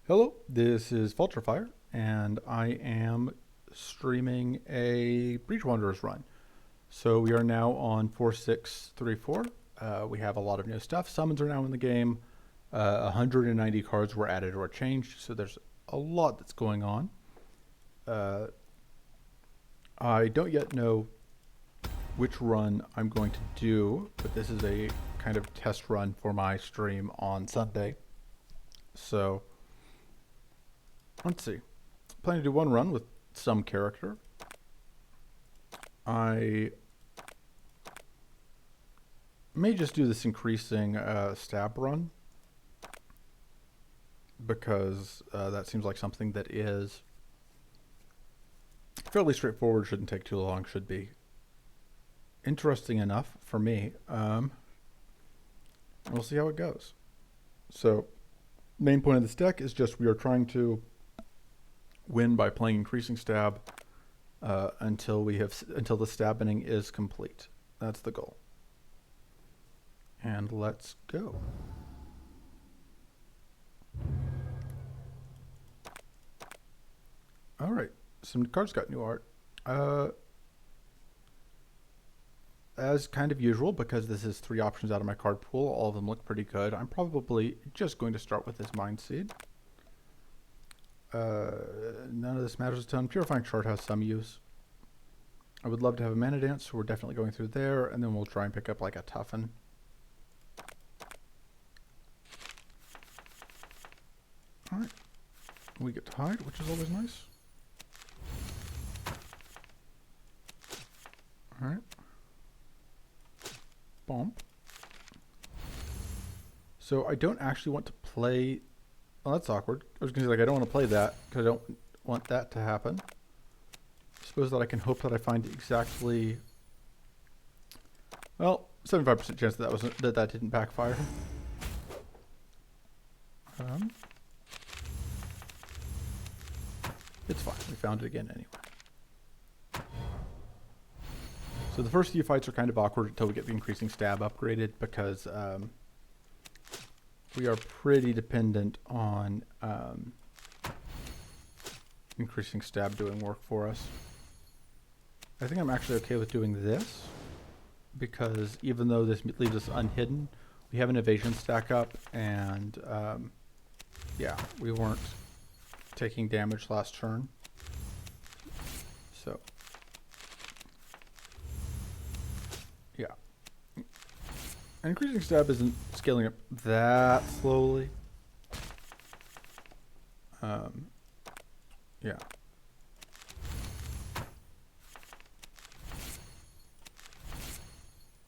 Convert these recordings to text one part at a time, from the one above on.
Hello, this is Vulturefire, and I am streaming a Breach Wanderers run. So we are now on 4634. We have a lot of new stuff. Summons are now in the game. 190 cards were added or changed, so there's a lot that's going on. I don't yet know which run I'm going to do, but this is a kind of test run for my stream on Sunday. So let's see. Plan to do one run with some character. I may just do this increasing stab run because that seems like something that is fairly straightforward, shouldn't take too long, should be interesting enough for me. We'll see how it goes. So main point of this deck is just we are trying to win by playing increasing stab until the stabbing is complete. That's the goal. And let's go. All right, some cards got new art. As kind of usual, because this is 3 options out of my card pool, all of them look pretty good. I'm probably just going to start with this Mind Seed. None of this matters a ton. Purifying Shard has some use. I would love to have a Mana Dance, so we're definitely going through there, and then we'll try and pick up like a Toughen. Alright. We get to hide, which is always nice. Alright. Bump. So I don't actually want to play... Oh, that's awkward. I was going to say, like, I don't want to play that because I don't want that to happen. I suppose that I can hope that I find exactly... Well, 75% chance that didn't backfire. It's fine. We found it again anyway. So the first few fights are kind of awkward until we get the increasing stab upgraded because we are pretty dependent on increasing stab doing work for us. I think I'm actually okay with doing this because even though this leaves us unhidden, we have an evasion stack up and yeah, we weren't taking damage last turn. So yeah. And increasing stab isn't scaling up that slowly. Yeah.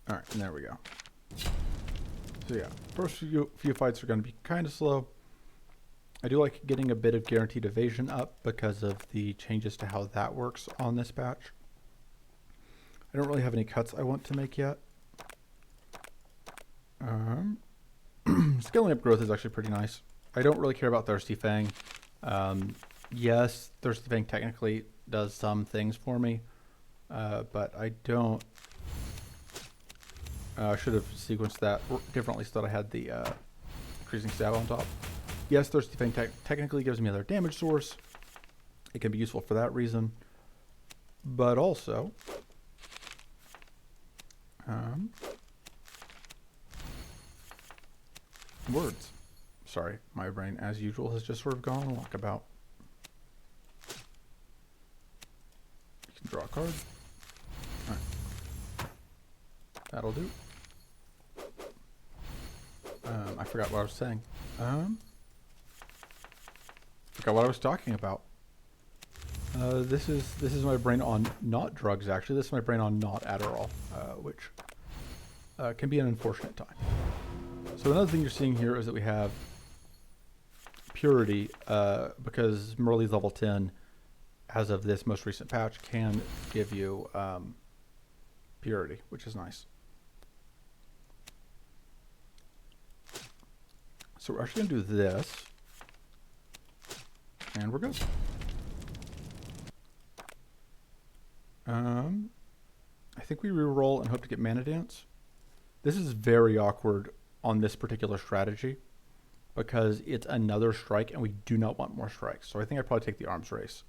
Alright, and there we go. So yeah, first few fights are going to be kind of slow. I do like getting a bit of guaranteed evasion up because of the changes to how that works on this patch. I don't really have any cuts I want to make yet. Scaling up growth is actually pretty nice. I don't really care about Thirsty Fang. Yes, Thirsty Fang technically does some things for me, but I don't... I should have sequenced that differently so that I had the increasing stab on top. Yes, Thirsty Fang technically gives me another damage source. It can be useful for that reason. But also... words. Sorry, my brain, as usual, has just sort of gone walkabout. You can draw a card. Alright. That'll do. I forgot what I was saying. Forgot what I was talking about. This is my brain on not drugs, actually. This is my brain on not Adderall, which can be an unfortunate time. So another thing you're seeing here is that we have Purity, because Mirley's level 10, as of this most recent patch, can give you Purity, which is nice. So we're actually going to do this, and we're good. I think we reroll and hope to get Mana Dance. This is very awkward on this particular strategy because it's another strike and we do not want more strikes. So I think I'd probably take the arms race.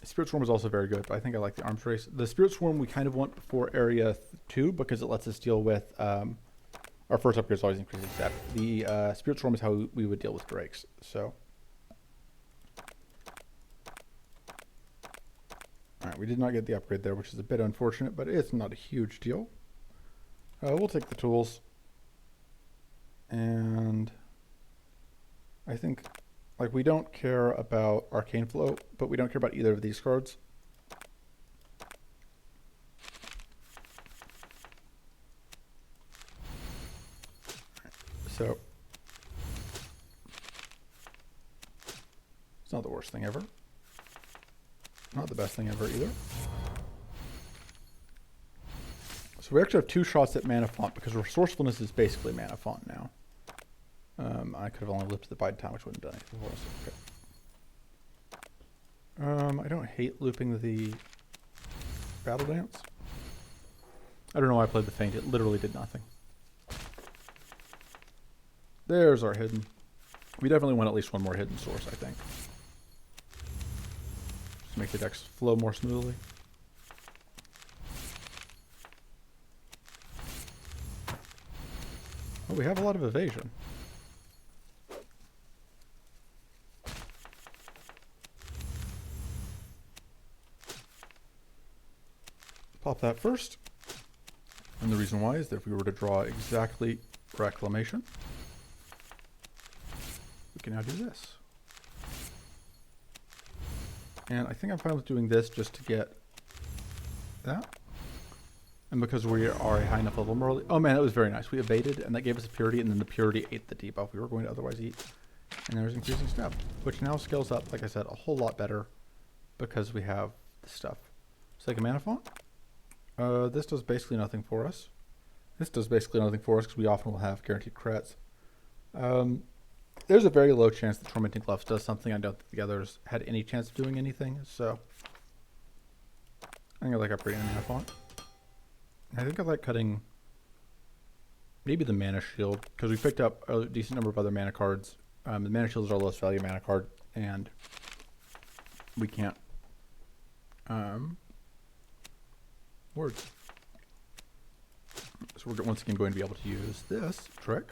Spirit Swarm is also very good, but I think I like the arms race. The Spirit Swarm we kind of want for area 2 because it lets us deal with our first upgrade is always increasing step. The Spirit Swarm is how we would deal with Drakes. So, alright, we did not get the upgrade there, which is a bit unfortunate, but it's not a huge deal. We'll take the tools. And I think, like, we don't care about Arcane Flow, but we don't care about either of these cards. So, it's not the worst thing ever. Not the best thing ever either. So we actually have 2 shots at Mana Font because Resourcefulness is basically Mana Font now. I could have only lifted the Bide Time, which wouldn't have done anything for us. Okay. I don't hate looping the Battle Dance. I don't know why I played the Feint. It literally did nothing. There's our hidden. We definitely want at least one more hidden source, I think. Just make the decks flow more smoothly. Oh, we have a lot of evasion. Pop that first. And the reason why is that if we were to draw exactly Reclamation, we can now do this. And I think I'm fine with doing this just to get that. And because we are a high enough level Mirley. Oh man, that was very nice. We evaded and that gave us a purity, and then the purity ate the debuff we were going to otherwise eat. And there's increasing step, which now scales up, like I said, a whole lot better because we have the stuff. It's like a Mana Font. This does basically nothing for us. This does basically nothing for us because we often will have guaranteed crits. There's a very low chance that Tormenting Gloves does something. I don't think the others had any chance of doing anything, so I think I like upgrading the Mana Font. I think I like cutting maybe the Mana Shield because we picked up a decent number of other mana cards. The Mana Shield is our lowest value mana card, and we can't words. So we're once again going to be able to use this trick.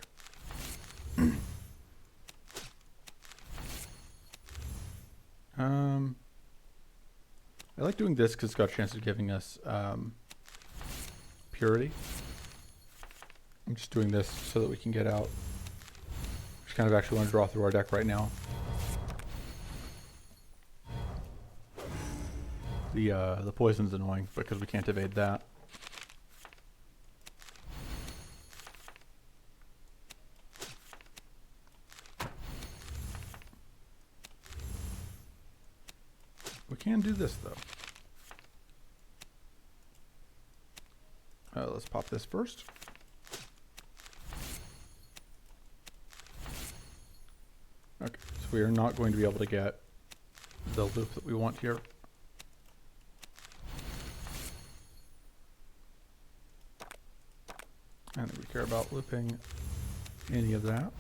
I like doing this because it's got a chance of giving us purity. I'm just doing this so that we can get out. Just kind of actually want to draw through our deck right now. The poison's annoying because we can't evade that. We can do this though. Let's pop this first. Okay, so we are not going to be able to get the loop that we want here. I don't think we care about looping any of that.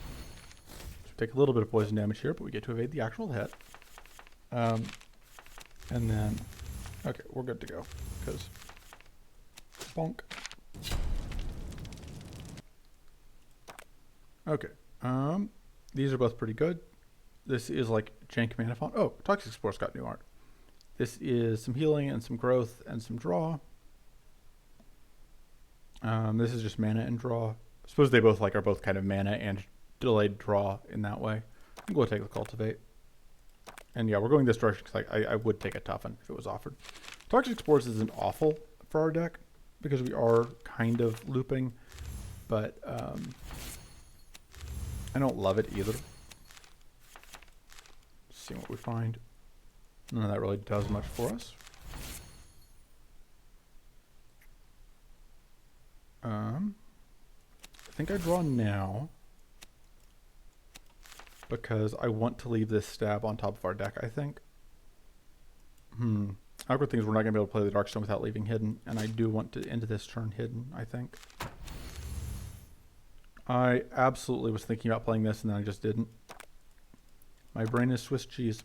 So we take a little bit of poison damage here, but we get to evade the actual hit. And then, okay, we're good to go, because bonk. Okay, these are both pretty good. This is like jank Mana Font. Oh, Toxic Spore's got new art. This is some healing and some growth and some draw. This is just mana and draw. I suppose they both are both kind of mana and delayed draw in that way. I think we'll take the Cultivate. And yeah, we're going this direction because I would take a Toughen if it was offered. Toxic Spores isn't awful for our deck because we are kind of looping, but I don't love it either. See what we find. None of that really does much for us. I think I draw now because I want to leave this stab on top of our deck, I think. Awkward thing is we're not going to be able to play the Darkstone without leaving hidden, and I do want to end this turn hidden, I think. I absolutely was thinking about playing this and then I just didn't. My brain is Swiss cheese.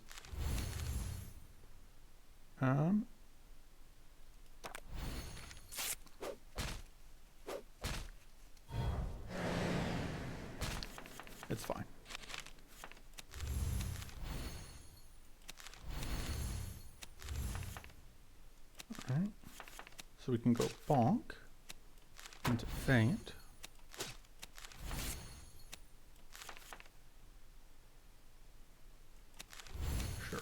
It's fine. All right. So we can go bonk into faint. Sure.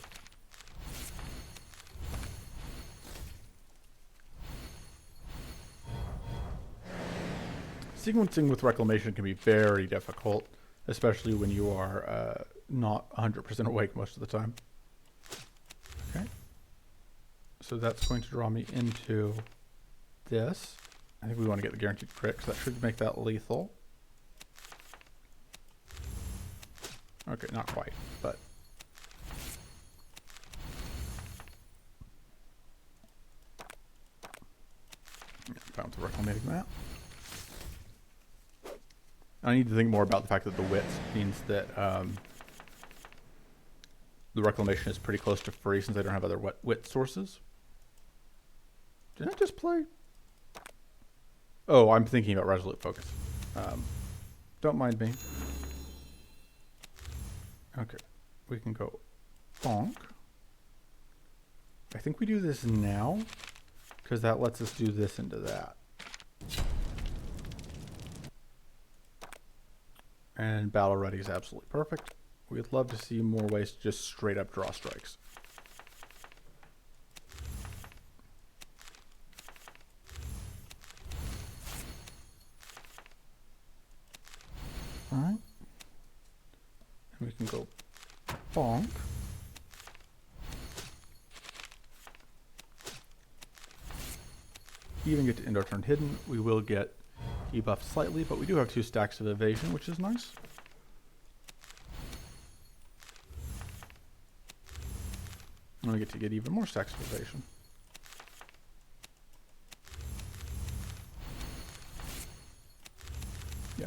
Sequencing with reclamation can be very difficult, especially when you are not 100% awake most of the time. Okay. So that's going to draw me into this. I think we want to get the guaranteed crit, because that should make that lethal. Okay, not quite, but... yeah, found the reclamating that. I need to think more about the fact that the wits means that the reclamation is pretty close to free since I don't have other wit sources. Did I just play? Oh, I'm thinking about Resolute Focus. Don't mind me. Okay, we can go bonk. I think we do this now, because that lets us do this into that. And Battle Ready is absolutely perfect. We'd love to see more ways to just straight up draw strikes. Alright. And we can go bonk. Even get to end our turn hidden. We will get debuffed slightly, but we do have 2 stacks of evasion, which is nice. And we get to get even more stacks of evasion. Yeah.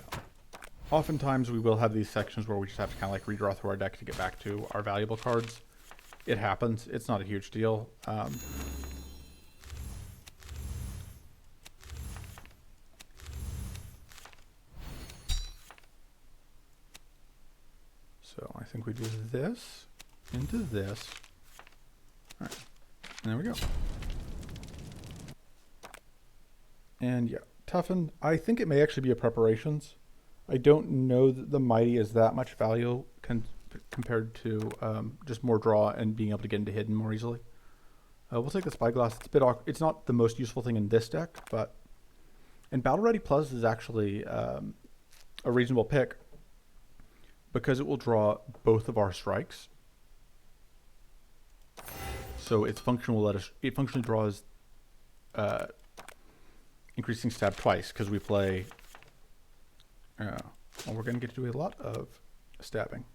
Oftentimes we will have these sections where we just have to kind of like redraw through our deck to get back to our valuable cards. It happens. It's not a huge deal. So I think we do this into this. All right, and there we go. And yeah, toughen. I think it may actually be a preparations. I don't know that the mighty is that much value compared to just more draw and being able to get into hidden more easily. We'll take the spyglass. It's a bit awkward. It's not the most useful thing in this deck, but and Battle Ready Plus is actually a reasonable pick because it will draw both of our strikes. So its function will let us. It functionally draws increasing stab twice because we play. Well, we're going to get to do a lot of stabbing.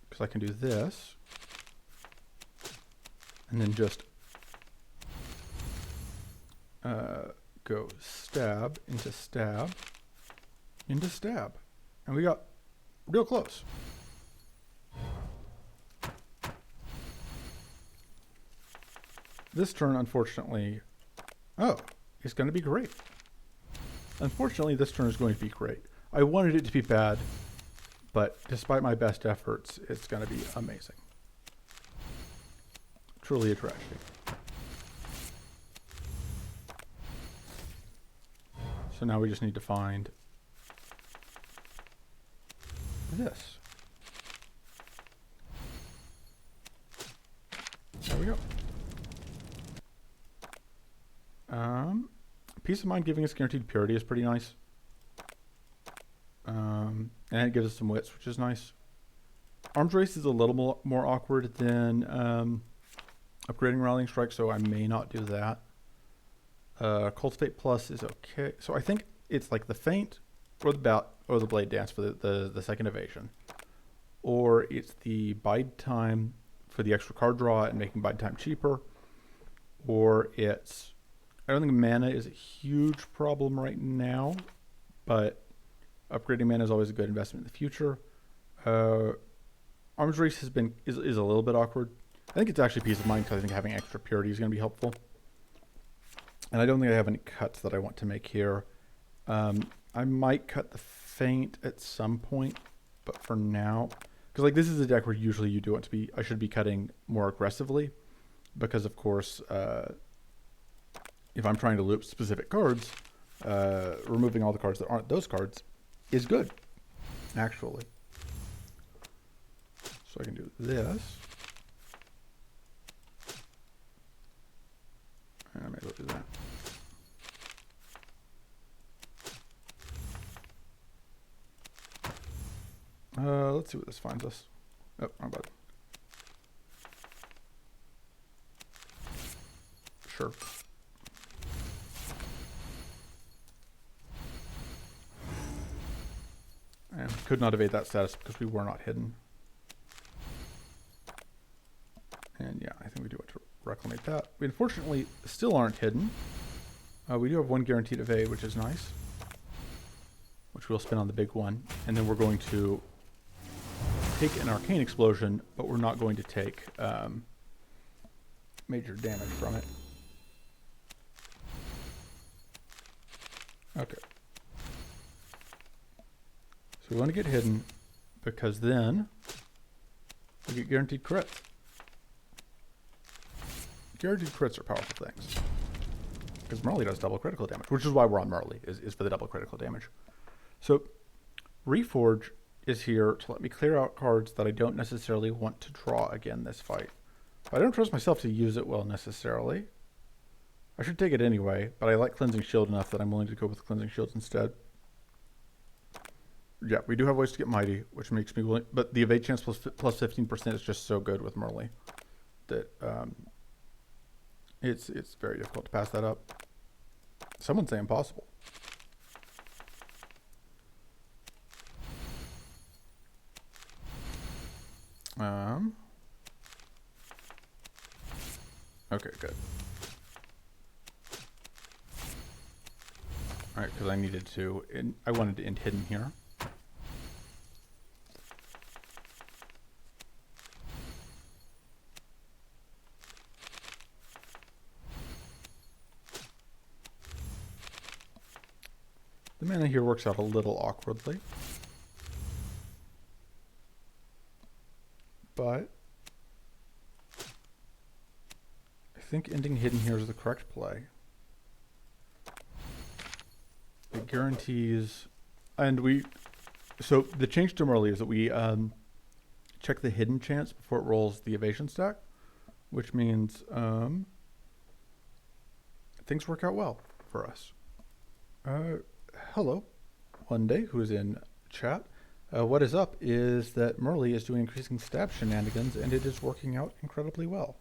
Because I can do this. And then just go stab into stab into stab. And we got real close. This turn, unfortunately... Oh, it's going to be great. Unfortunately, this turn is going to be great. I wanted it to be bad, but despite my best efforts, it's going to be amazing. Truly a tragedy. So now we just need to find this. There we go. Peace of Mind giving us guaranteed purity is pretty nice. And it gives us some wits, which is nice. Arms Race is a little more awkward than upgrading Rallying Strike, so I may not do that. Cultivate Plus is okay. So I think it's like the Feint or the Blade Dance for the second evasion. Or it's the Bide Time for the extra card draw and making Bide Time cheaper. Or it's I don't think mana is a huge problem right now, but upgrading mana is always a good investment in the future. Arms Race is a little bit awkward. I think it's actually peace of mind because I think having extra purity is going to be helpful. And I don't think I have any cuts that I want to make here. I might cut the Feint at some point, but for now, because like this is a deck where usually you do want to be, I should be cutting more aggressively, because of course, if I'm trying to loop specific cards, removing all the cards that aren't those cards is good, actually. So I can do this. And I may as well do that. Let's see what this finds us. Oh, wrong button. Sure. And could not evade that status because we were not hidden. And yeah, I think we do want to reclamate that. We unfortunately still aren't hidden. We do have one guaranteed evade, which is nice. Which we'll spin on the big one. And then we're going to take an Arcane Explosion, but we're not going to take major damage from it. Okay. So we want to get hidden because then we get guaranteed crits. Guaranteed crits are powerful things. Because Mirley does double critical damage, which is why we're on Mirley, is for the double critical damage. So Reforge is here to let me clear out cards that I don't necessarily want to draw again this fight. I don't trust myself to use it well necessarily. I should take it anyway, but I like Cleansing Shield enough that I'm willing to go with Cleansing Shields instead. Yeah, we do have ways to get Mighty, which makes me willing, but the evade chance plus 15% is just so good with Mirley that it's very difficult to pass that up. Some would say impossible. Okay, good. All right, because I needed to, I wanted to end hidden here. The mana here works out a little awkwardly. But I think ending hidden here is the correct play. It guarantees, and so the change to Mirley is that we check the hidden chance before it rolls the evasion stack, which means things work out well for us. Hello, one day, who is in chat. What is up is that Mirley is doing increasing stab shenanigans, and it is working out incredibly well.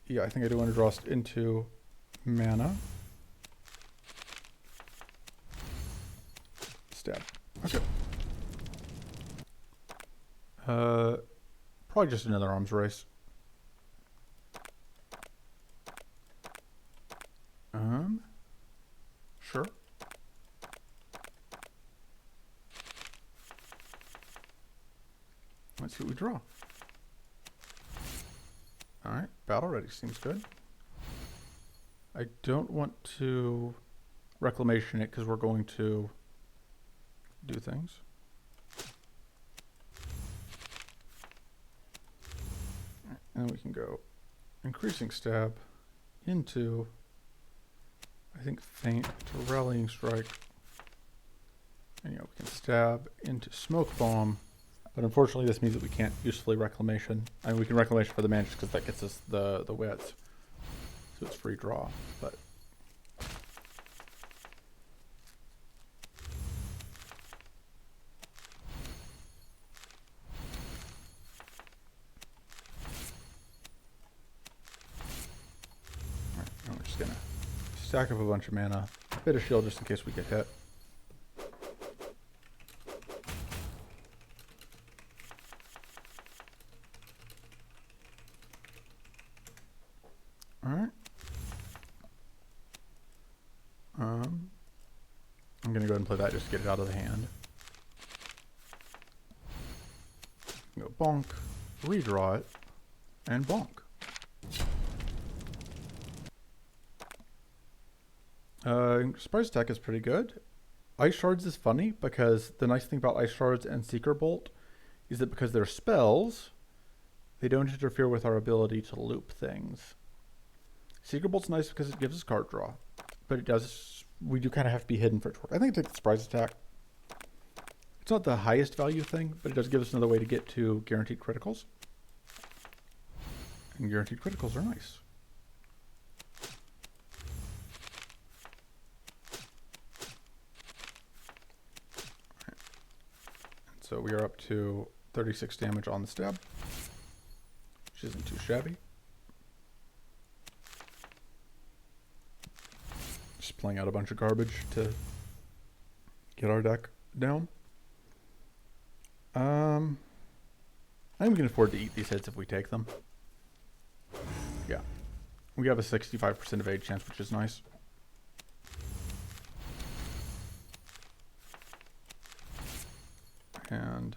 Yeah, I think I do want to draw into mana. Stab. Okay. Probably just another arms race. Sure. Let's see what we draw. Alright, battle ready seems good. I don't want to reclamation it because we're going to do things. And then we can go increasing stab into, I think, Feint to Rallying Strike. And we can stab into Smoke Bomb. But unfortunately, this means that we can't usefully reclamation. I mean, we can reclamation for the mana just because that gets us the wits. So it's free draw. But alright, we're just gonna stack up a bunch of mana, bit of shield just in case we get hit. Alright. going to go ahead and play that just to get it out of the hand. Go bonk, redraw it, and bonk. Surprise attack is pretty good. Ice Shards is funny because the nice thing about Ice Shards and Seeker Bolt is that because they're spells, they don't interfere with our ability to loop things. Seeker Bolt's nice because it gives us card draw, but it does, we do kind of have to be hidden for it to work. I think it's the surprise attack. It's not the highest value thing, but it does give us another way to get to guaranteed criticals. And guaranteed criticals are nice. So we are up to 36 damage on the stab, which isn't too shabby. Just playing out a bunch of garbage to get our deck down. I think we can afford to eat these hits if we take them. Yeah. We have a 65% evade chance, which is nice. And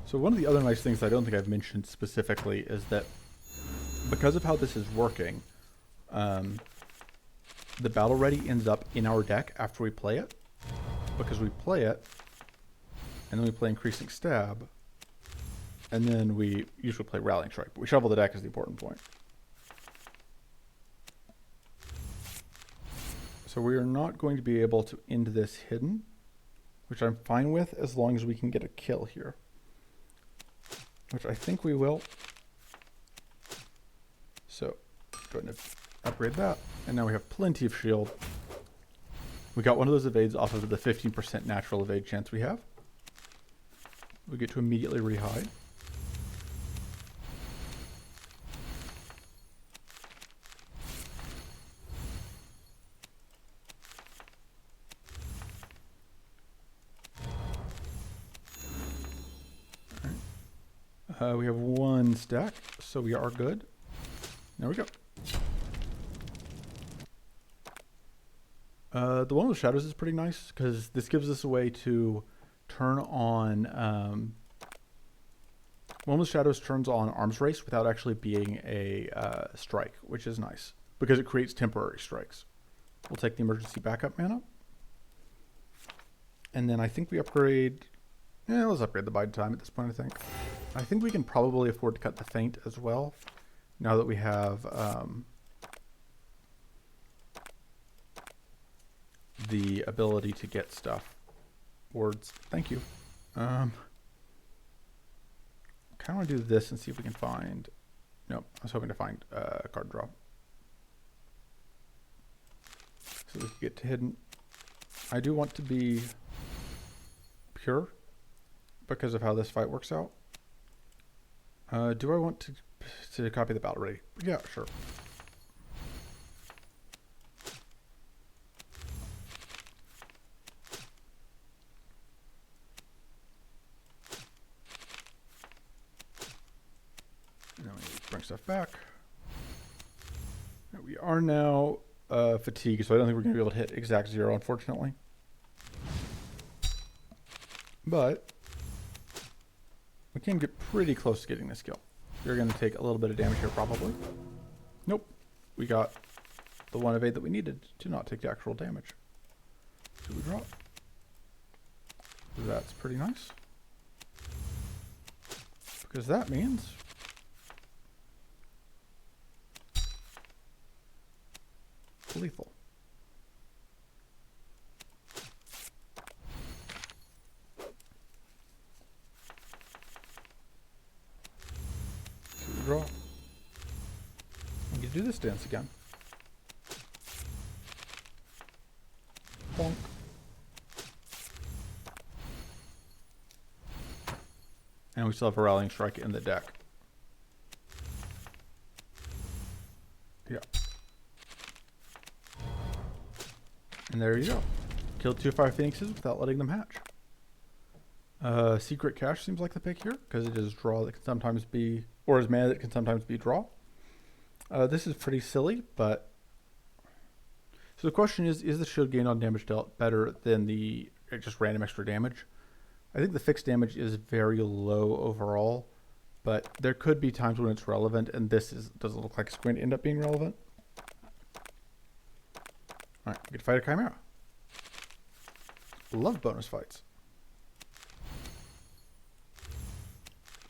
so one of the other nice things I don't think I've mentioned specifically is that because of how this is working, the Battle Ready ends up in our deck after we play it, because we play it and then we play Increasing Stab, and then we usually play Rallying Strike, but we shuffle the deck is the important point. So we are not going to be able to end this hidden, which I'm fine with as long as we can get a kill here, which I think we will. So go ahead and upgrade that, and now we have plenty of shield. We got one of those evades off of the 15% natural evade chance we have. We get to immediately rehide. We have one stack, so we are good. There we go. The one with shadows is pretty nice because this gives us a way to turn on. One with shadows turns on Arms Race without actually being a strike, which is nice because it creates temporary strikes. We'll take the emergency backup mana, and then I think we upgrade. Yeah, let's upgrade the bide time at this point. I think we can probably afford to cut the feint as well, now that we have the ability to get stuff. Words. Thank you. Kind of want to do this and see if we can find. Nope. I was hoping to find a card draw, so we can get to hidden. I do want to be pure because of how this fight works out. Do I want to copy the Battle Ready? Yeah, sure. Now we bring stuff back. We are now fatigued, so I don't think we're going to be able to hit exact 0, unfortunately. But we can get pretty close to getting this kill. You're going to take a little bit of damage here, probably. Nope. We got the one evade that we needed to not take the actual damage. So we drop. That's pretty nice. Because that means lethal. Draw. We can do this dance again. Bonk. And we still have a Rallying Strike in the deck. Yeah. And there you go. Killed 2 Fire Phoenixes without letting them hatch. Secret Cache seems like the pick here, because it is draw that can sometimes be, or is mana that can sometimes be draw. This is pretty silly, but So the question is the shield gain on damage dealt better than the just random extra damage? I think the fixed damage is very low overall, but there could be times when it's relevant, and doesn't look like it's going to end up being relevant. All right, we get to fight a Chimera. Love bonus fights.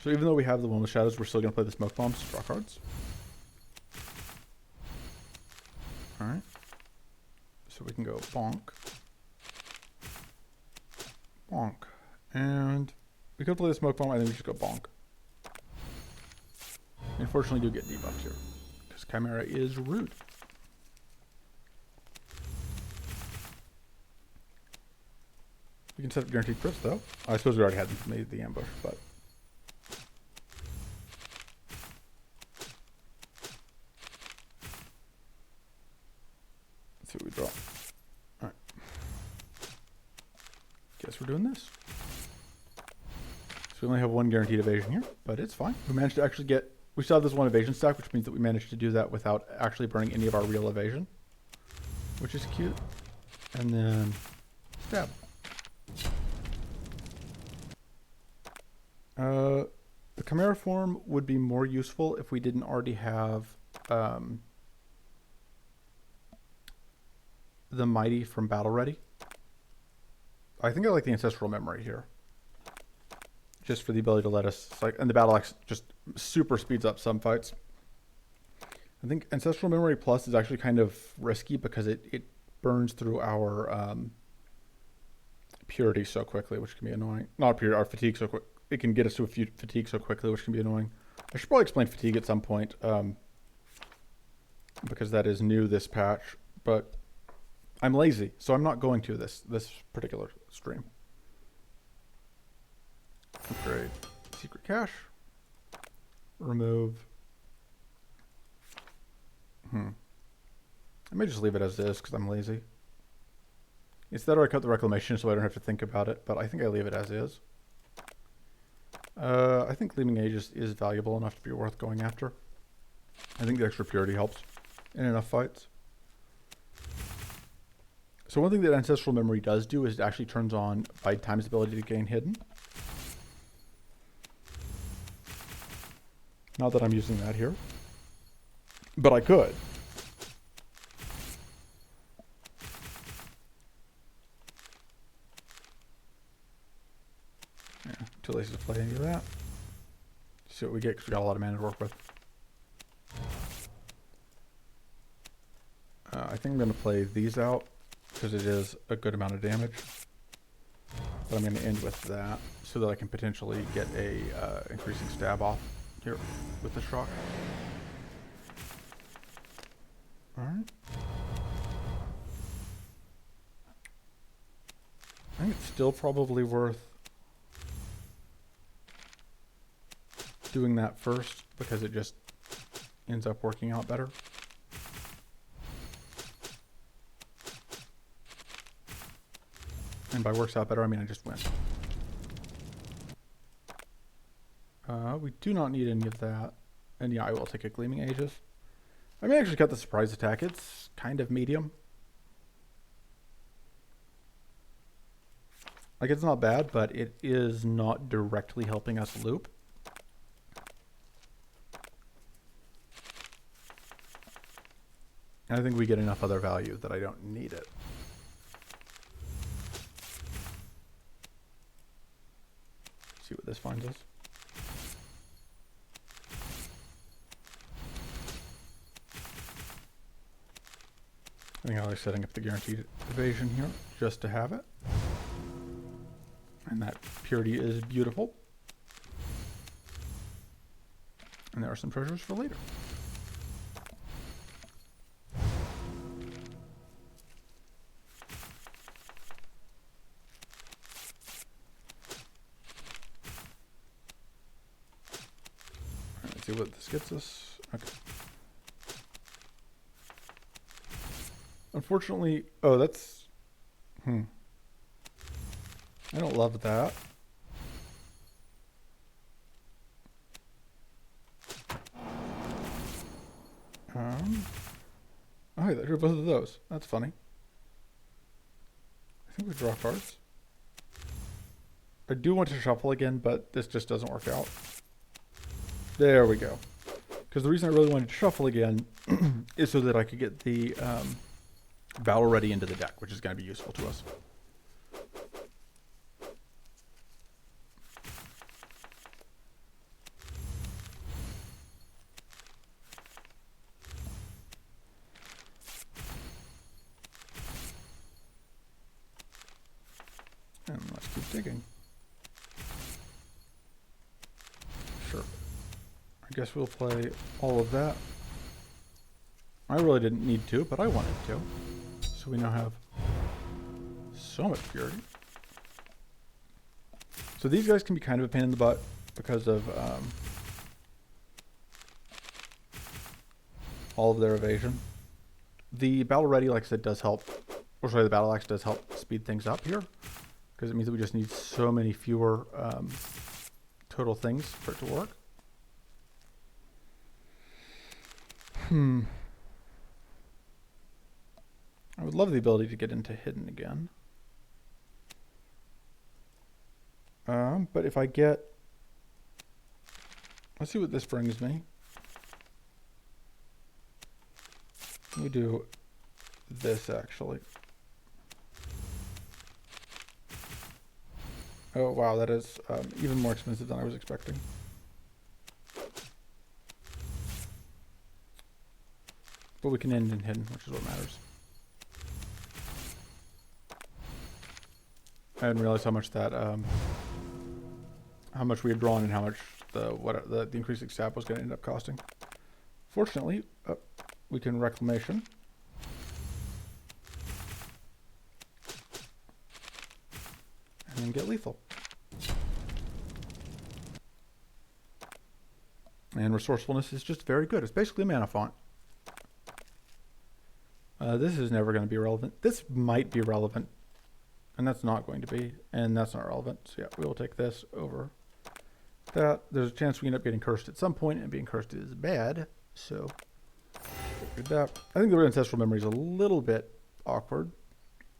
So even though we have the one with shadows, we're still going to play the smoke bombs to draw cards. All right. So we can go bonk. Bonk. And we could play the smoke bomb, and then we just go bonk. Unfortunately, do get debuffed here, because Chimera is rude. We can set up guaranteed crits, though. I suppose we already had made the ambush, but... Let's see what we draw. Alright. Guess we're doing this. So we only have one guaranteed evasion here, but it's fine. We managed to actually get... We still have this one evasion stack, which means that we managed to do that without actually burning any of our real evasion. Which is cute. And then... Stab. The Chimera form would be more useful if we didn't already have the Mighty from Battle Ready. I think I like the Ancestral Memory here. Just for the ability to let us, and the Battle Axe just super speeds up some fights. I think Ancestral Memory Plus is actually kind of risky because it burns through our purity so quickly, which can be annoying. Not purity, our fatigue so quick. It can get us to a few fatigue so quickly, which can be annoying. I should probably explain fatigue at some point, because that is new this patch. But I'm lazy, so I'm not going to this particular stream. Upgrade secret cache. Remove. I may just leave it as is because I'm lazy. It's that or I cut the reclamation so I don't have to think about it, but I think I leave it as is. I think Gleaming Aegis is valuable enough to be worth going after. I think the extra purity helps in enough fights. So one thing that Ancestral Memory does do is it actually turns on Bide Time's ability to gain hidden. Not that I'm using that here, but I could. Yeah, too lazy to play any of that. See what we get because we got a lot of mana to work with. I think I'm going to play these out because it is a good amount of damage. But I'm going to end with that so that I can potentially get a increasing stab off here with the shock. Alright. I think it's still probably worth doing that first because it just ends up working out better. And by works out better, I mean I just win. We do not need any of that. And yeah, I will take a Gleaming Aegis. I may actually cut the surprise attack. It's kind of medium. Like, it's not bad, but it is not directly helping us loop. And I think we get enough other value that I don't need it. See what this finds us. I think I like setting up the guaranteed evasion here just to have it. And that purity is beautiful. And there are some treasures for later. Let's see what this gets us. Okay. Unfortunately, oh, that's, I don't love that. Oh, they drew both of those. That's funny. I think we draw cards. I do want to shuffle again, but this just doesn't work out. There we go. Because the reason I really wanted to shuffle again is so that I could get the battle ready into the deck, which is going to be useful to us. And let's keep digging. Sure. I guess we'll play all of that. I really didn't need to, but I wanted to. So we now have so much purity. So these guys can be kind of a pain in the butt because of all of their evasion. The battle ready, like I said, does help. Or sorry, the battle axe does help speed things up here. Because it means that we just need so many fewer total things for it to work. I would love the ability to get into hidden again. But if I get... Let's see what this brings me. Let me do this, actually. Oh, wow, that is even more expensive than I was expecting. But we can end in hidden, which is what matters. I didn't realize how much that, how much we had drawn and how much the increasing stab was going to end up costing. Fortunately, we can reclamation. And then get lethal. And resourcefulness is just very good. It's basically a mana font. This is never going to be relevant. This might be relevant. And that's not going to be. And that's not relevant. So yeah, we will take this over that. There's a chance we end up getting cursed at some point, and being cursed is bad. So get rid of that. I think the word ancestral memory is a little bit awkward.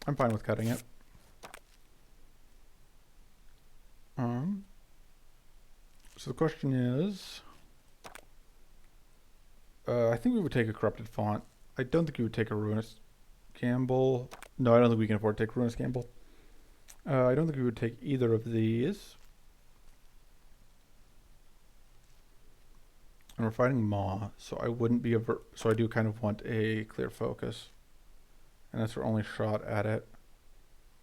I'm fine with cutting it. So the question is, I think we would take a corrupted font. I don't think we would take a ruinous gamble. No, I don't think we can afford to take ruinous gamble. I don't think we would take either of these. And we're fighting Maw, so I wouldn't be so I do kind of want a clear focus, and that's our only shot at it.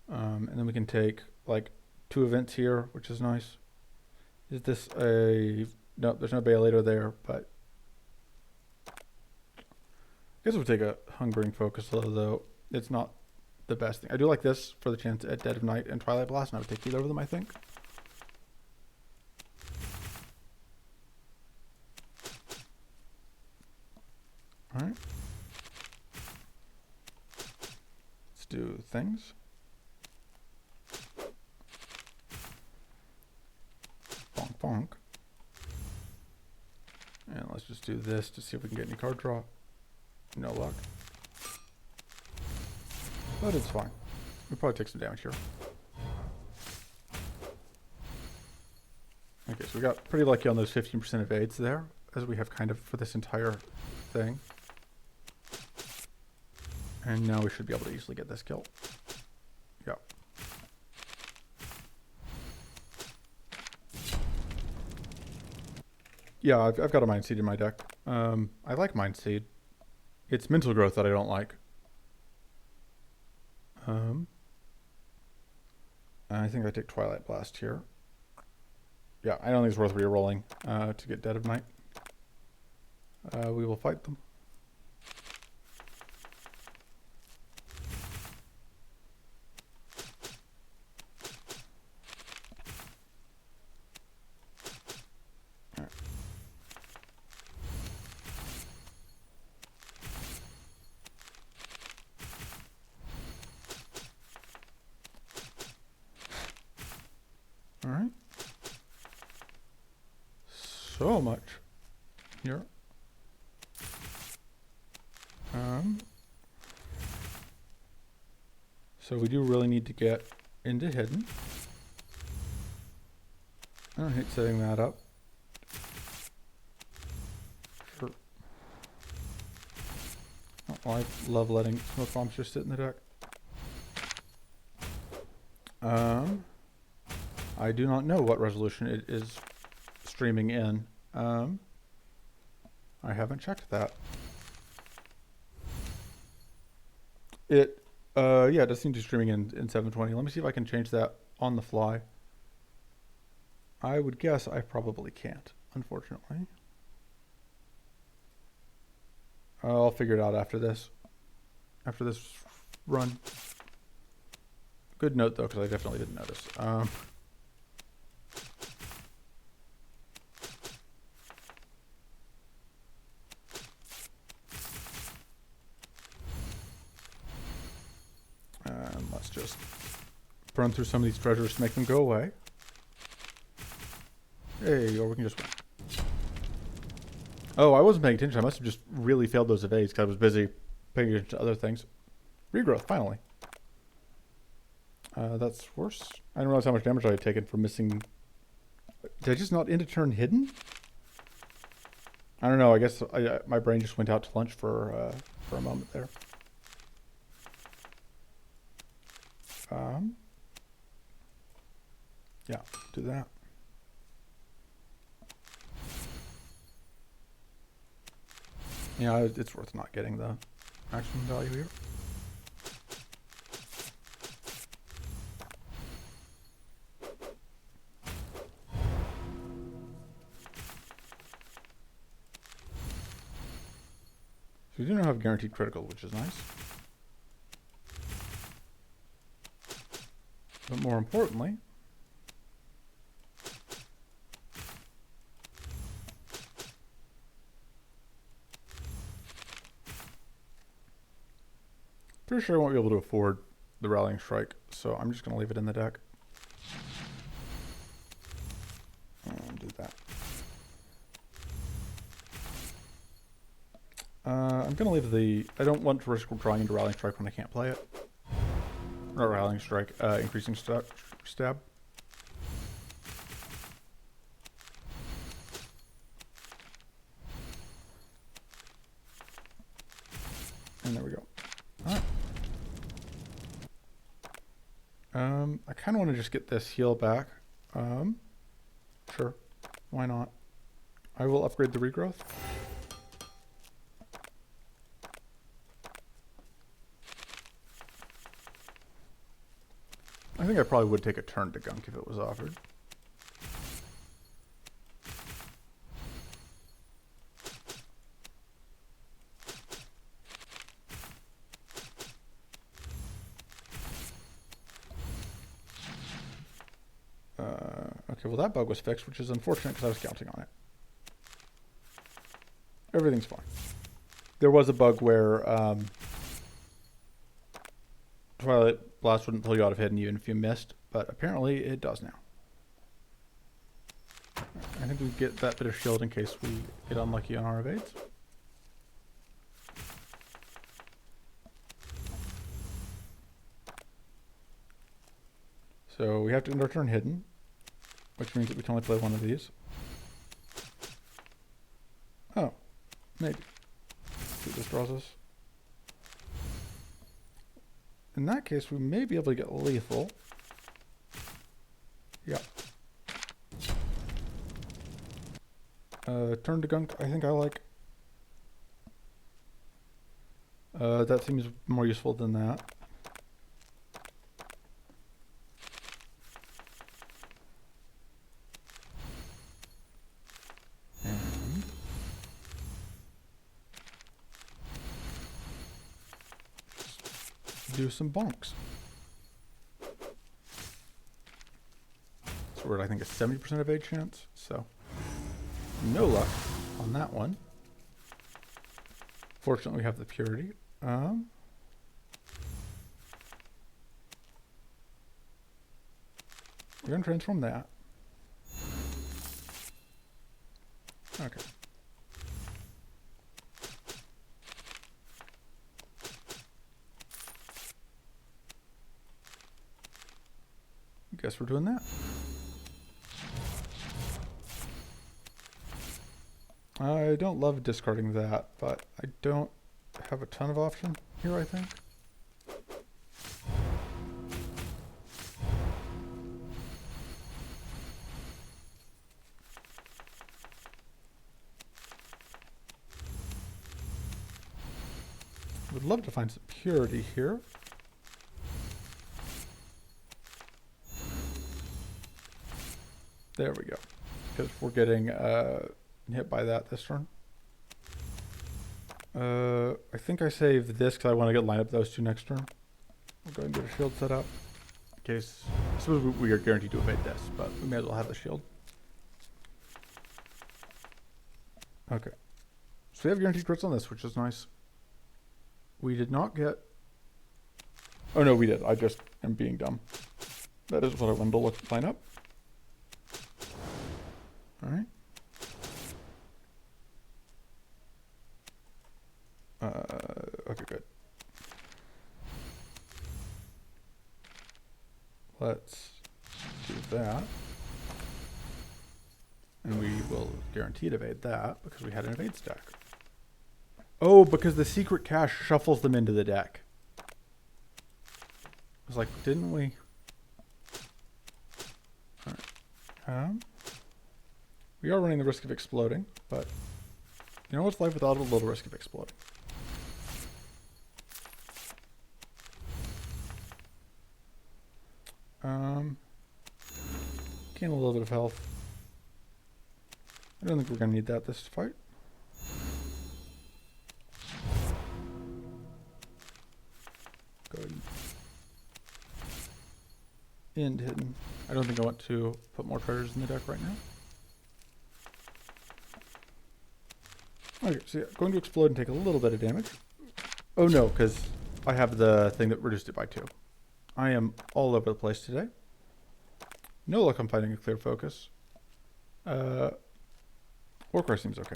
And then we can take like 2 events here, which is nice. Is this a... No, there's no Baelator there, but... I guess we'll take a Hungering Focus, though it's not the best thing. I do like this for the chance at Dead of Night and Twilight Blast, and I would take either of them, I think. Alright. Let's do things. Bonk, bonk. And let's just do this to see if we can get any card draw. No luck. But it's fine. We'll probably take some damage here. Okay, so we got pretty lucky on those 15% evades there, as we have kind of for this entire thing. And now we should be able to easily get this kill. Yeah. Yeah, I've got a Mind Seed in my deck. I like Mind Seed. It's mental growth that I don't like. I think I take Twilight Blast here. Yeah, I don't think it's worth re-rolling to get Dead of Night. We will fight them. Alright. So much here. So we do really need to get into hidden. I don't hate setting that up. Sure. Oh, I love letting smoke bombs just sit in the deck. I do not know what resolution it is streaming in. I haven't checked that. Yeah, it does seem to be streaming in 720. Let me see if I can change that on the fly. I would guess I probably can't, unfortunately. I'll figure it out after this. After this run. Good note, though, because I definitely didn't notice. Let's just burn through some of these treasures to make them go away. Hey, or we can just win. Oh, I wasn't paying attention. I must have just really failed those evades because I was busy paying attention to other things. Regrowth, finally. That's worse. I didn't realize how much damage I had taken from missing. Did I just not end a turn hidden? I don't know. I guess my brain just went out to lunch for a moment there. Yeah, do that. Yeah, it's worth not getting the maximum value here. So we do not have guaranteed critical, which is nice. But more importantly, pretty sure I won't be able to afford the Rallying Strike, so I'm just going to leave it in the deck. And do that. I'm going to leave the... I don't want to risk drawing into Rallying Strike when I can't play it. Not Rallying Strike, increasing stab. And there we go. Alright. I kind of want to just get this heal back. Sure. Why not? I will upgrade the regrowth. I think I probably would take a turn to gunk if it was offered. Okay, well that bug was fixed, which is unfortunate because I was counting on it. Everything's fine. There was a bug where Twilight Blast wouldn't pull you out of hidden even if you missed, but apparently it does now. I think we get that bit of shield in case we get unlucky on our evades. So we have to end our turn hidden, which means that we can only play one of these. Oh, maybe. See what this draws us. In that case, we may be able to get lethal. Yeah. Turn to gunk, I think I like. That seems more useful than that. And do some bonks. So we're at, I think, a 70% evade chance, so no luck on that one. Fortunately, we have the purity. We're going to transform that. Okay. guess we're doing that. I don't love discarding that, but I don't have a ton of option here, I think. Would love to find some purity here. There we go. Because we're getting hit by that this turn. I think I saved this because I want to line up those two next turn. We'll go and get a shield set up. In case, I suppose we are guaranteed to evade this, but we may as well have the shield. Okay. So we have guaranteed crits on this, which is nice. We did not get... Oh no, we did. I just am being dumb. That is what I wanted to line up. Alright. Okay, good. Let's do that. And we will guaranteed evade that because we had an evade stack. Oh, because the secret cache shuffles them into the deck. I was like, didn't we? Alright. We are running the risk of exploding, but you know what's life without a little risk of exploding? Gain a little bit of health. I don't think we're going to need that this fight. Go ahead and end hidden. I don't think I want to put more treasures in the deck right now. Okay, so yeah, going to explode and take a little bit of damage. Oh no, because I have the thing that reduced it by 2. I am all over the place today. No luck on finding a clear focus. Warcry seems okay.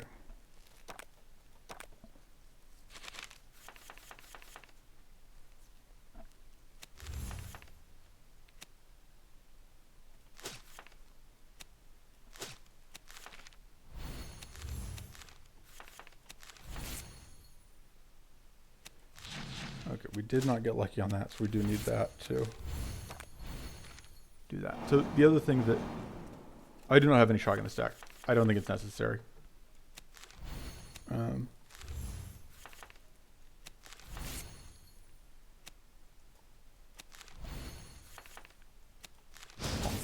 Okay, we did not get lucky on that, so we do need that to do that. So the other thing that I do not have any shock in the stack. I don't think it's necessary.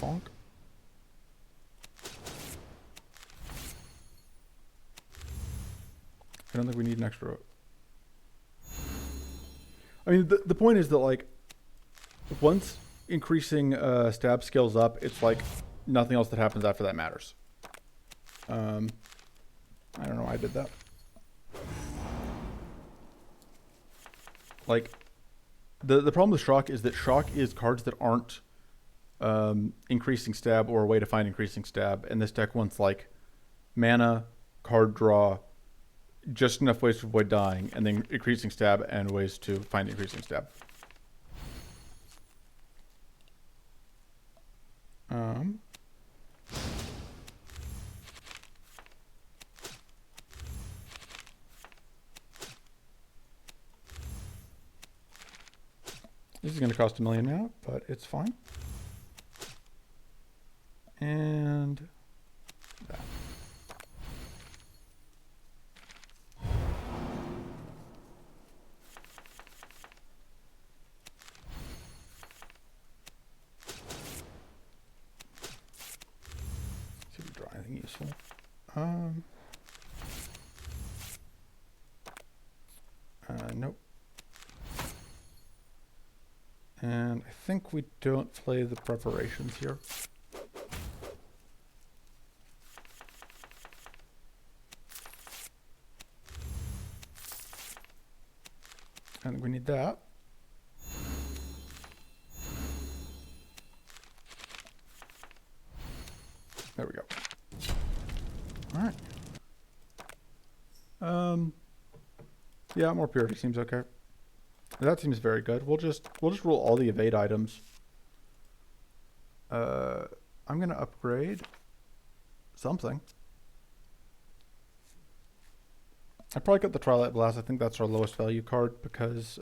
Bonk. I don't think we need an extra. I mean, the point is that, like, once increasing stab skills up, it's like nothing else that happens after that matters. I don't know why I did that. Like, the problem with shock is that shock is cards that aren't increasing stab or a way to find increasing stab, and this deck wants like mana, card draw, just enough ways to avoid dying, and then increasing stab and ways to find increasing stab. This is going to cost $1 million now, but it's fine. And that. See if we draw anything useful. Nope. And I think we don't play the preparations here. I think we need that. There we go. All right. Yeah, more purity seems okay. That seems very good. We'll just roll all the evade items. I'm going to upgrade something. I probably got the Twilight Blast. I think that's our lowest value card because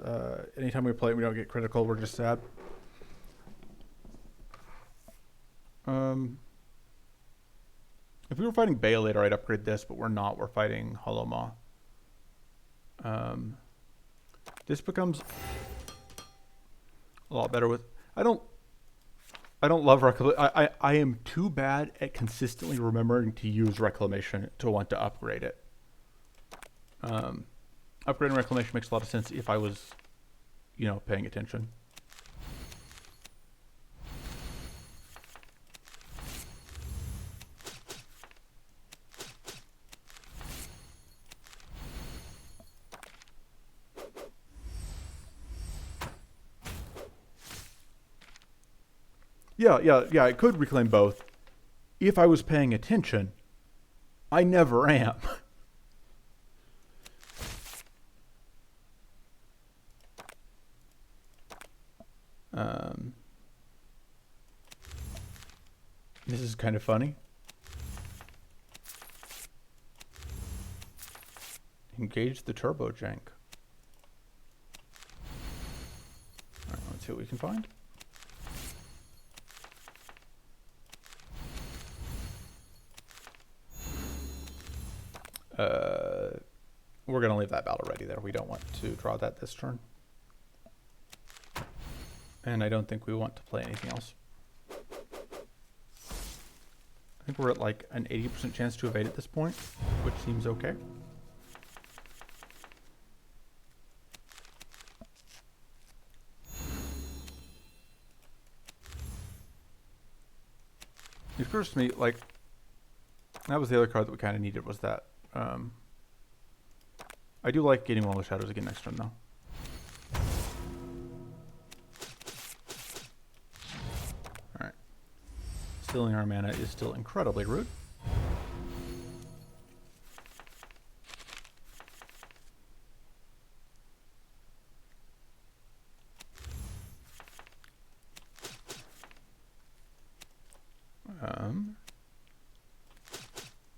anytime we play it, we don't get critical. We're just sad. If we were fighting Bay later, I'd upgrade this, but we're not. We're fighting Hollow Maw. This becomes a lot better with... I don't love Reclamation. I am too bad at consistently remembering to use Reclamation to want to upgrade it. Upgrading Reclamation makes a lot of sense if I was, you know, paying attention. Yeah, I could reclaim both. If I was paying attention, I never am. This is kind of funny. Engage the turbo jank. Alright, let's see what we can find. We're going to leave that battle ready there. We don't want to draw that this turn. And I don't think we want to play anything else. I think we're at like an 80% chance to evade at this point, which seems okay. It occurs to me, like, that was the other card that we kind of needed, was that. I do like getting Wall of Shadows again next turn, though. Alright. Stealing our mana is still incredibly rude.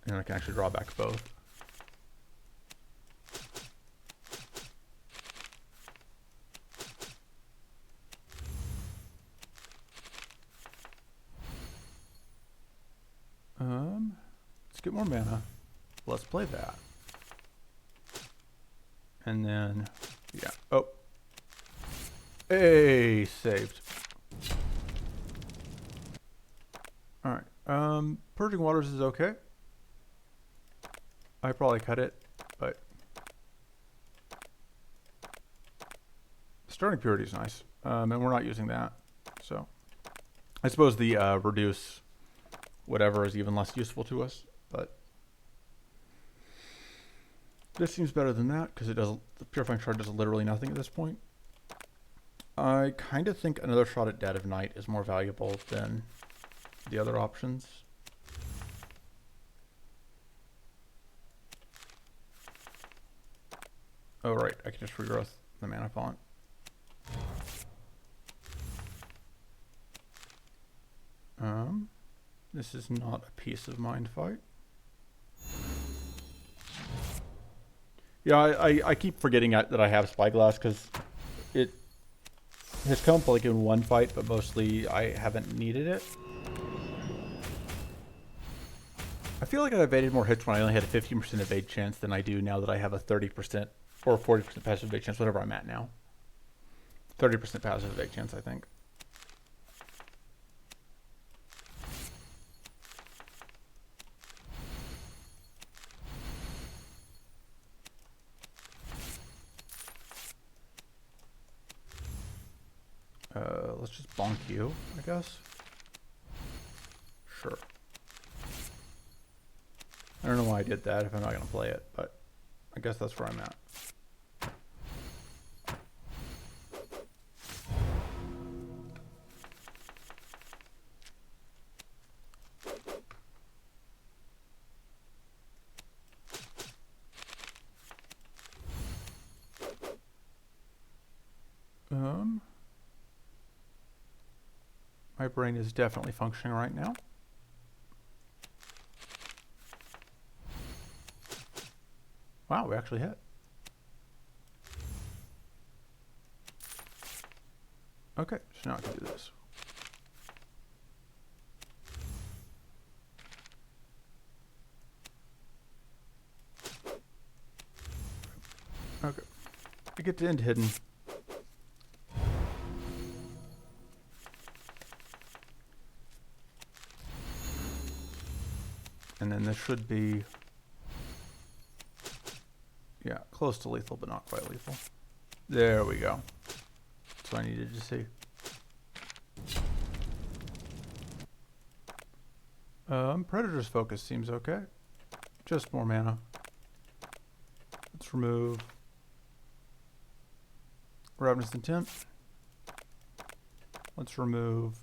And I can actually draw back both. Let's get more mana. Let's play that. And then, yeah. Oh. Hey, saved. Alright. Purging Waters is okay. I probably cut it, but Starting Purity is nice. And we're not using that. So I suppose the reduce whatever is even less useful to us, but this seems better than that because it does, the Purifying Shard does literally nothing at this point. I kind of think another shot at Dead of Night is more valuable than the other options. Oh right, I can just regrowth the mana font. This is not a Peace of Mind fight. Yeah, I keep forgetting that I have Spyglass because it has come up like in one fight, but mostly I haven't needed it. I feel like I evaded more hits when I only had a 15% evade chance than I do now that I have a 30% or 40% passive evade chance, whatever I'm at now. 30% passive evade chance, I think. Let's just bonk you, I guess. Sure. I don't know why I did that if I'm not going to play it, but I guess that's where I'm at. My brain is definitely functioning right now. Wow, we actually hit. Okay, so now I can do this. Okay, I get to end hidden. And then this should be, yeah, close to lethal, but not quite lethal. There we go. That's what I needed to see. Predator's Focus seems okay. Just more mana. Let's remove Ravenous Intent. Let's remove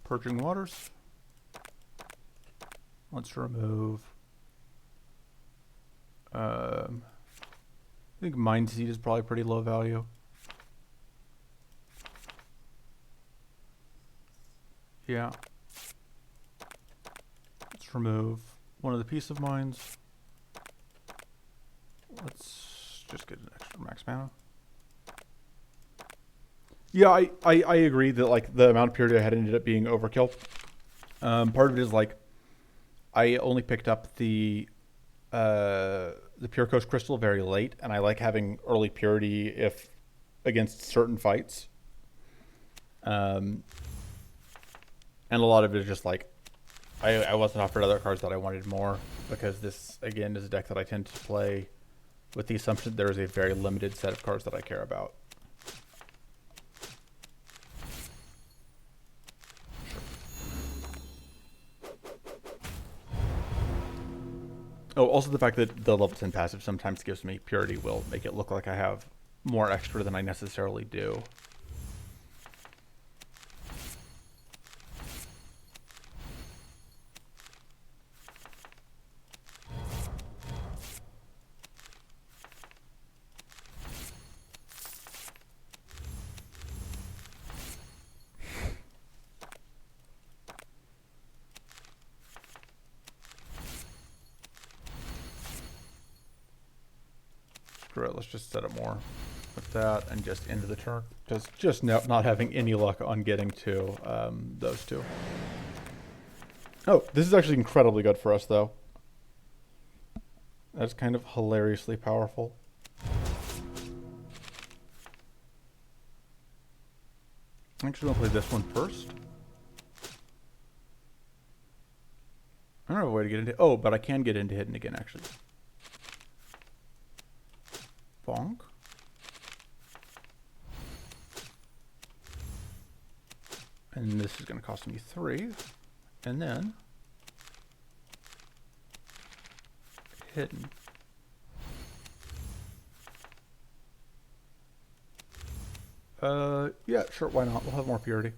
Purging Waters. Let's remove I think Mind Seed is probably pretty low value. Yeah. Let's remove one of the Peace of Minds. Let's just get an extra max mana. Yeah, I agree that like the amount of purity I had ended up being overkill. Part of it is like I only picked up the Pure Coast Crystal very late, and I like having early purity if against certain fights. And a lot of it is just like I wasn't offered other cards that I wanted more, because this again is a deck that I tend to play with the assumption that there is a very limited set of cards that I care about. Oh, also the fact that the level 10 passive sometimes gives me purity will make it look like I have more extra than I necessarily do. Screw it, let's just set up more with that and just end the turn. Just not having any luck on getting to those two. Oh, this is actually incredibly good for us, though. That's kind of hilariously powerful. I'm actually going to play this one first. I don't have a way to get into... Oh, but I can get into hidden again, actually. Bonk. And this is going to cost me 3. And then... hidden. Yeah, sure, why not? We'll have more purity.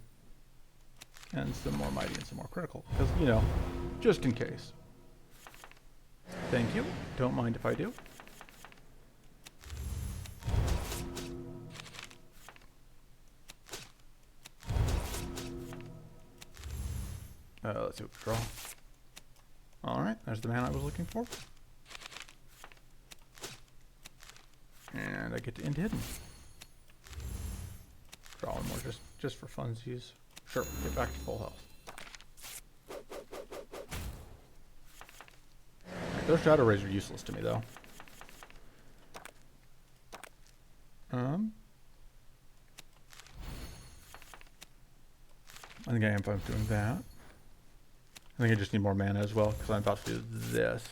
And some more mighty and some more critical. Because, you know, just in case. Thank you. Don't mind if I do. Let's see what we draw. Alright, there's the mana I was looking for. And I get to end hidden. Draw one more just for funsies. Sure, get back to full health. Right, those Shadow Rays are useless to me though. I think I am fine with doing that. I think I just need more mana as well, because I'm about to do this.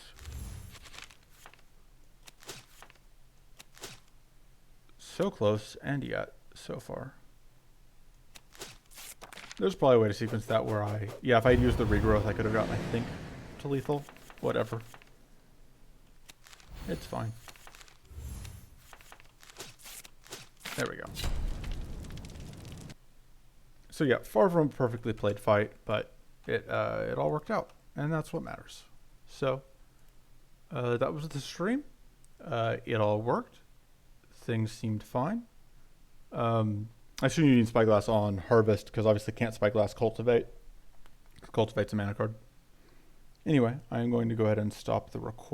So close, and yet so far. There's probably a way to sequence that where yeah, if I had used the regrowth, I could have gotten, I think, to lethal. Whatever. It's fine. There we go. So yeah, far from a perfectly played fight, but it all worked out, and that's what matters. So that was the stream. It all worked. Things seemed fine. I assume you need Spyglass on Harvest, because obviously can't Spyglass Cultivate. Cultivate's a mana card. Anyway, I'm going to go ahead and stop the recording.